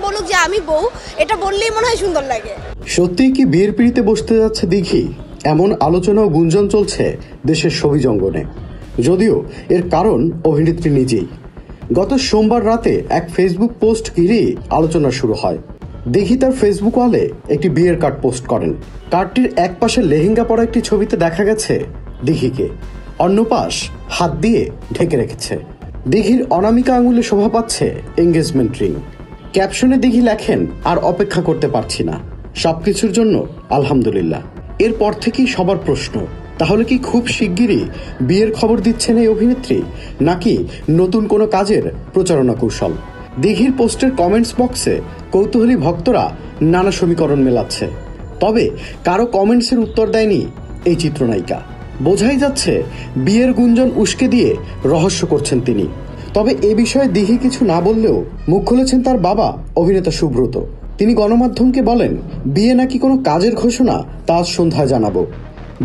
বলুক যে আমি বউ, এটা বললেই মনে হয় সুন্দর লাগে। সত্যিই কি বিয়ের পিঁড়িতে বসতে যাচ্ছে দিঘি? এমন আলোচনা ও গুঞ্জন চলছে দেশের শোবিজ অঙ্গনে। যদিও এর কারণ অভিনেত্রী নিজেই। গত সোমবার রাতে এক ফেসবুক পোস্ট ঘিরেই আলোচনা শুরু হয়। দিঘি তার ফেসবুক ওয়ালে একটি বিয়ের কার্ড পোস্ট করেন। কার্ডটির এক পাশে লেহেঙ্গা পরা একটি ছবিতে দেখা গেছে দিঘিকে, অন্য পাশ হাত দিয়ে ঢেকে রেখেছে। দিঘির অনামিকা আঙুলে শোভা পাচ্ছে এঙ্গেজমেন্ট রিং। ক্যাপশনে দিঘি লেখেন, আর অপেক্ষা করতে পারছি না, সবকিছুর জন্য আলহামদুলিল্লাহ। এরপর থেকেই সবার প্রশ্ন, তাহলে কি খুব শিগগিরই বিয়ের খবর দিচ্ছেন এই অভিনেত্রী, নাকি নতুন কোনো কাজের প্রচারণা কৌশল? দিঘির পোস্টের কমেন্টস বক্সে কৌতূহলী ভক্তরা নানা সমীকরণ মেলাচ্ছে। তবে কারো কমেন্টসের উত্তর দেয়নি এই চিত্রনায়িকা। বোঝাই যাচ্ছে বিয়ের গুঞ্জন উস্কে দিয়ে রহস্য করছেন তিনি। তবে এ বিষয়ে দিঘি কিছু না বললেও মুখ খুলেছেন তার বাবা অভিনেতা সুব্রত। তিনি গণমাধ্যমকে বলেন, বিয়ে নাকি কোনো কাজের ঘোষণা তা আজ সন্ধ্যায় জানাবো,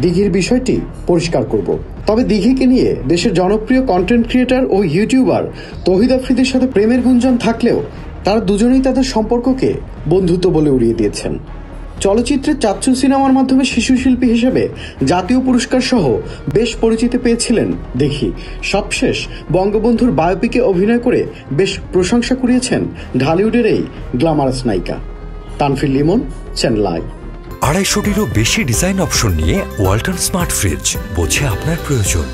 দিঘির বিষয়টি পরিষ্কার করব। তবে দিঘিকে নিয়ে দেশের জনপ্রিয় কন্টেন্ট ক্রিয়েটর ও ইউটিউবার তৌহিদ আফ্রিদির সাথে প্রেমের গুঞ্জন থাকলেও তারা দুজনেই তাদের সম্পর্ককে বন্ধুত্ব বলে উড়িয়ে দিয়েছেন। চলচ্চিত্রের চাচ্চু সিনেমার মাধ্যমে শিশু শিল্পী হিসেবে জাতীয় পুরস্কার সহ বেশ পরিচিতি পেয়েছিলেন দিঘি। সবশেষ বঙ্গবন্ধুর বায়োপিকে অভিনয় করে বেশ প্রশংসা কুড়িয়েছেন ঢালিউডের এই গ্ল্যামারাস নায়িকা। Tanfir Limon, channel I. 250-টিরও বেশি ডিজাইন অপশন নিয়ে ওয়ালটন স্মার্ট ফ্রিজ, বোঝে আপনার প্রয়োজন।